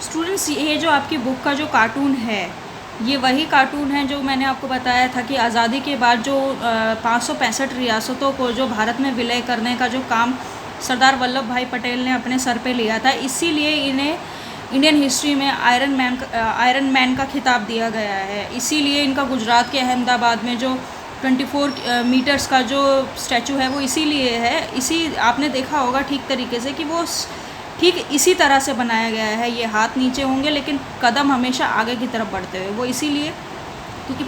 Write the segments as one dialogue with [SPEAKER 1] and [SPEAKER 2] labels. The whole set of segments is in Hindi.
[SPEAKER 1] स्टूडेंट्स, ये जो आपकी बुक का जो कार्टून है, ये वही कार्टून है जो मैंने आपको बताया था कि आज़ादी के बाद जो 565 रियासतों को जो भारत में विलय करने का जो काम सरदार वल्लभ भाई पटेल ने अपने सर पे लिया था, इसीलिए इन्हें इंडियन हिस्ट्री में आयरन मैन का खिताब दिया गया है। इसीलिए इनका गुजरात के अहमदाबाद में जो 24 मीटर्स का जो स्टैचू है वो इसीलिए है। इसी आपने देखा होगा ठीक तरीके से कि वो ठीक इसी तरह से बनाया गया है। ये हाथ नीचे होंगे लेकिन कदम हमेशा आगे की तरफ बढ़ते हुए, वो इसीलिए क्योंकि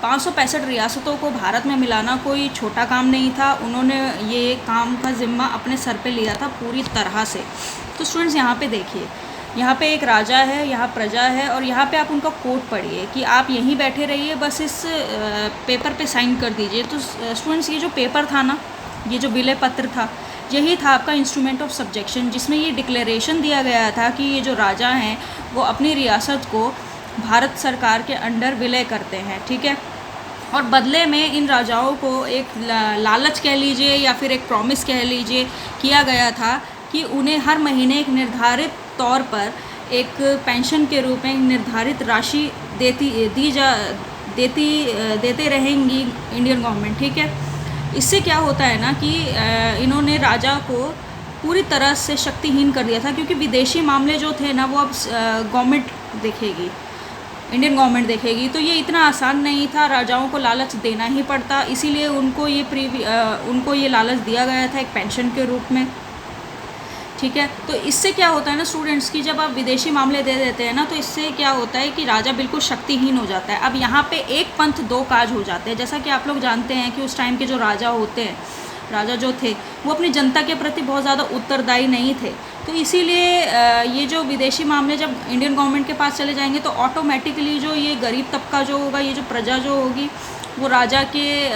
[SPEAKER 1] 565 रियासतों को भारत में मिलाना कोई छोटा काम नहीं था। उन्होंने ये काम का ज़िम्मा अपने सर पे लिया था पूरी तरह से। तो स्टूडेंट्स, यहाँ पे देखिए, यहाँ पे एक राजा है, यहाँ प्रजा है, और यहाँ पे आप उनका कोट पढ़िए कि आप यहीं बैठे रहिए, बस इस पेपर पे साइन कर दीजिए। तो स्टूडेंट्स, ये जो पेपर था ना, ये जो विलय पत्र था, यही था आपका इंस्ट्रूमेंट ऑफ सब्जेक्शन, जिसमें ये डिक्लेरेशन दिया गया था कि ये जो राजा हैं वो अपनी रियासत को भारत सरकार के अंडर विलय करते हैं, ठीक है। और बदले में इन राजाओं को एक लालच कह लीजिए या फिर एक प्रॉमिस कह लीजिए किया गया था कि उन्हें हर महीने एक निर्धारित तौर पर एक पेंशन के रूप में निर्धारित राशि देते रहेंगी इंडियन गवर्नमेंट, ठीक है। इससे क्या होता है ना कि इन्होंने राजा को पूरी तरह से शक्तिहीन कर दिया था, क्योंकि विदेशी मामले जो थे ना वो अब गवर्नमेंट देखेगी, इंडियन गवर्नमेंट देखेगी। तो ये इतना आसान नहीं था, राजाओं को लालच देना ही पड़ता, इसीलिए उनको ये लालच दिया गया था एक पेंशन के रूप में, ठीक है। तो इससे क्या होता है ना स्टूडेंट्स की, जब आप विदेशी मामले दे देते हैं ना, तो इससे क्या होता है कि राजा बिल्कुल शक्तिहीन हो जाता है। अब यहाँ पे एक पंथ दो काज हो जाते हैं। जैसा कि आप लोग जानते हैं कि उस टाइम के जो राजा होते हैं, राजा जो थे वो अपनी जनता के प्रति बहुत ज़्यादा उत्तरदायी नहीं थे। तो इसीलिए ये जो विदेशी मामले जब इंडियन गवर्नमेंट के पास चले जाएंगे तो ऑटोमेटिकली जो ये गरीब तबका जो होगा, ये जो प्रजा जो होगी, वो राजा के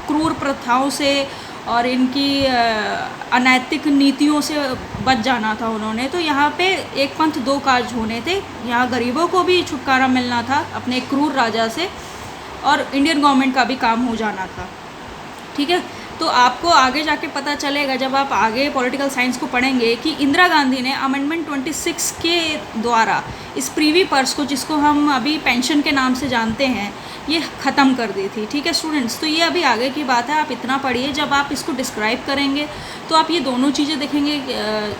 [SPEAKER 1] क्रूर प्रथाओं से और इनकी अनैतिक नीतियों से बच जाना था उन्होंने। तो यहाँ पे एक पंथ दो काज होने थे, यहाँ गरीबों को भी छुटकारा मिलना था अपने क्रूर राजा से, और इंडियन गवर्नमेंट का भी काम हो जाना था, ठीक है। तो आपको आगे जाके पता चलेगा जब आप आगे पॉलिटिकल साइंस को पढ़ेंगे कि इंदिरा गांधी ने अमेंडमेंट 26 के द्वारा इस प्रीवी पर्स को, जिसको हम अभी पेंशन के नाम से जानते हैं, ये ख़त्म कर दी थी, ठीक है स्टूडेंट्स। तो ये अभी आगे की बात है, आप इतना पढ़िए। जब आप इसको डिस्क्राइब करेंगे तो आप ये दोनों चीज़ें देखेंगे,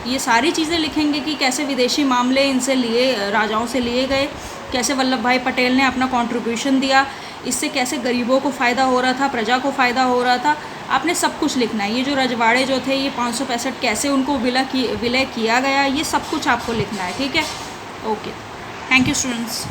[SPEAKER 1] ये सारी चीज़ें लिखेंगे कि कैसे विदेशी मामले इनसे लिए, राजाओं से लिए गए, कैसे वल्लभ भाई पटेल ने अपना कॉन्ट्रीब्यूशन दिया, इससे कैसे गरीबों को फ़ायदा हो रहा था, प्रजा को फ़ायदा हो रहा था। आपने सब कुछ लिखना है। ये जो रजवाड़े जो थे, ये 565 कैसे उनको विलय किया गया, ये सब कुछ आपको लिखना है, ठीक है। Okay, thank you students.